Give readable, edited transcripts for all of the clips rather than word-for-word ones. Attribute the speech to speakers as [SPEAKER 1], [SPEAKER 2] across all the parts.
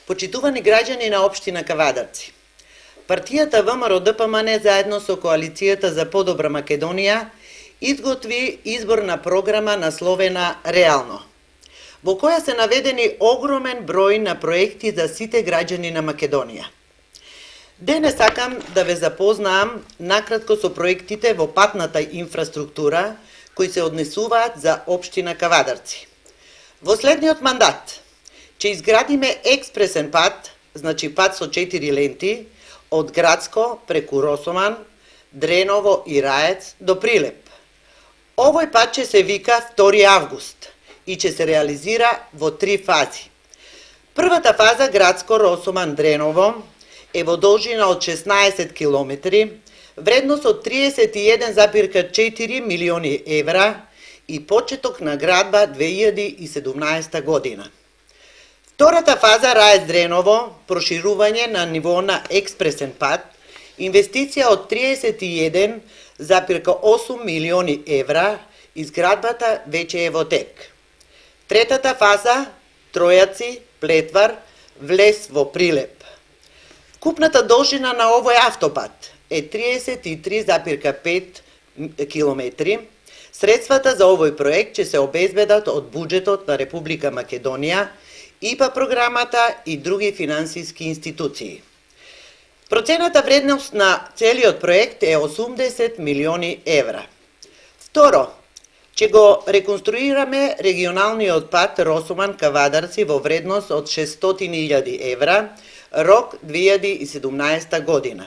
[SPEAKER 1] Почитувани граѓани на општина Кавадарци, партијата ВМРО ДПМН заедно со Коалицијата за подобра Македонија изготви изборна програма насловена Реално, во која се наведени огромен број на проекти за сите граѓани на Македонија. Денес сакам да ве запознаам накратко со проектите во патната инфраструктура кои се однесуваат за општина Кавадарци. Во следниот мандат ќе изградиме експресен пат, значи пат со 4 ленти, од Градско преку Росоман, Дреново и Раец до Прилеп. Овој пат ќе се вика 2 август и ќе се реализира во 3 фази. Првата фаза Градско Росоман Дреново е во должина од 16 километри, вредност од 31,4 милиони евра и почеток на градба 2017 година. Втората фаза Раец Дреново, проширување на ниво на експресен пат, инвестиција од 31,8 милиони евра, изградбата веќе е во тек. Третата фаза Тројаци, Плетвар, влез во Прилеп. Купната должина на овој автопат е 33,5 километри. Средствата за овој проект ќе се обезбедат од буџетот на Република Македонија, ИПА програмата и други финансиски институции. Процената вредност на целиот проект е 80 милиони евра. Второ, ќе го реконструираме регионалниот пат Росоман Кавадарци во вредност од 600.000 евра, рок 2017 година.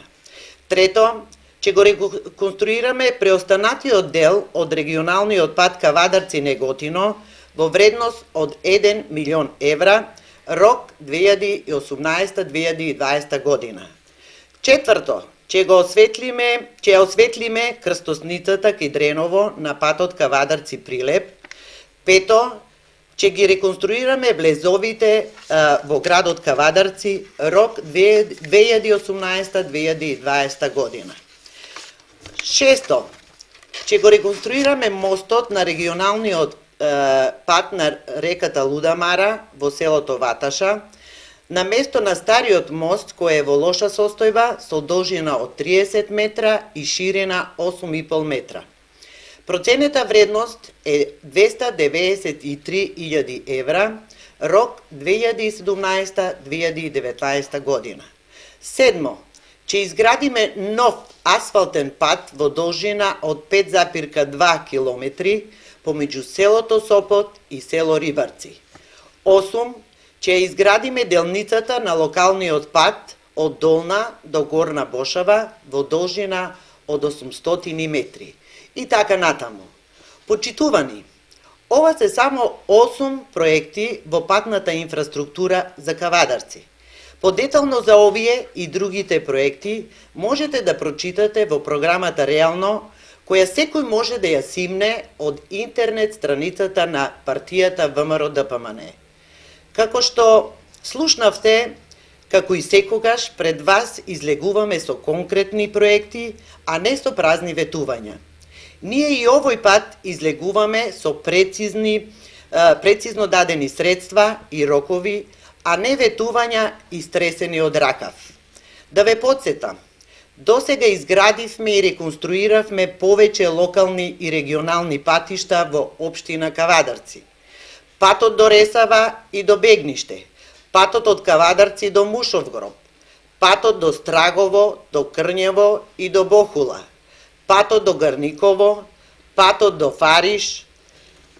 [SPEAKER 1] Трето, ќе го реконструираме преостанатиот дел од регионалниот пат Кавадарци Неготино во вредност од 1 милион евра, рок 2018-2020 година. Четврто, ќе осветлиме крстосницата кај Дреново на патот Кавадарци Прилеп. Пето, ќе ги реконструираме влезовите во градот Кавадарци, рок 2018-2020 година. Шесто, ќе го реконструираме мостот на регионалниот пат на реката Лудамара во селото Ваташа, на место на стариот мост кој е во лоша состојба со должина од 30 метра и ширина 8,5 метра. Проценета вредност е 293.000 евра, рок 2017-2019 година. Седмо, ќе изградиме нов асфалтен пат во должина од 5,2 километри помеѓу селото Сопот и село Рибарци. Осум, ќе изградиме делницата на локалниот пат од Долна до Горна Бошава во должина од 800 метри. И така натаму. Почитувани, ова се само 8 проекти во патната инфраструктура за Кавадарци. Подетално за овие и другите проекти можете да прочитате во програмата Реално, која секој може да ја симне од интернет страницата на партијата ВМРО ДПМН. Како што слушнавте, како и секогаш, пред вас излегуваме со конкретни проекти, а не со празни ветувања. Ние и овој пат излегуваме со прецизно дадени средства и рокови, а не ветувања истресени од ракав. Да ве подсетам, досега изградивме и реконструиравме повеќе локални и регионални патишта во општина Кавадарци. Патот до Ресава и до Бегниште, патот од Кавадарци до Мушов гроб, патот до Страгово, до Крњево и до Бохула, патот до Гарниково, патот до Фариш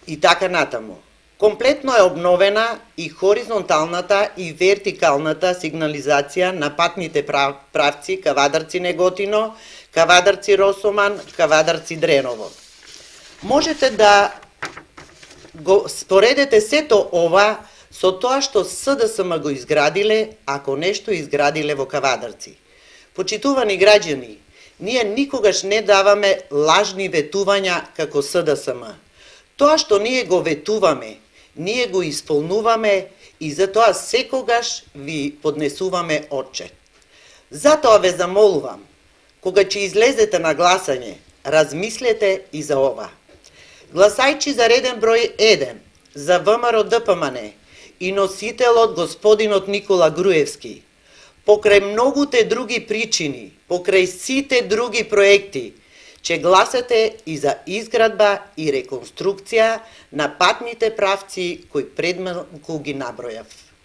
[SPEAKER 1] и така натаму. Комплетно е обновена и хоризонталната и вертикалната сигнализација на патните правци Кавадарци Неготино, Кавадарци Росоман, Кавадарци Дреново. Можете да го споредете сето ова со тоа што СДСМ го изградиле, ако нешто изградиле во Кавадарци. Почитувани граѓани, ние никогаш не даваме лажни ветувања како СДСМ. Тоа што ние го ветуваме, ние го исполнуваме и затоа секогаш ви поднесуваме отчет. Затоа ве замолувам, кога ќе излезете на гласање, размислете и за ова. Гласајќи за реден број 1 за ВМРО ДПМН и носителот господинот Никола Груевски, покрај многуте други причини, покрај сите други проекти, че гласате и за изградба и реконструкција на патните правци кои предмалку ги набројав.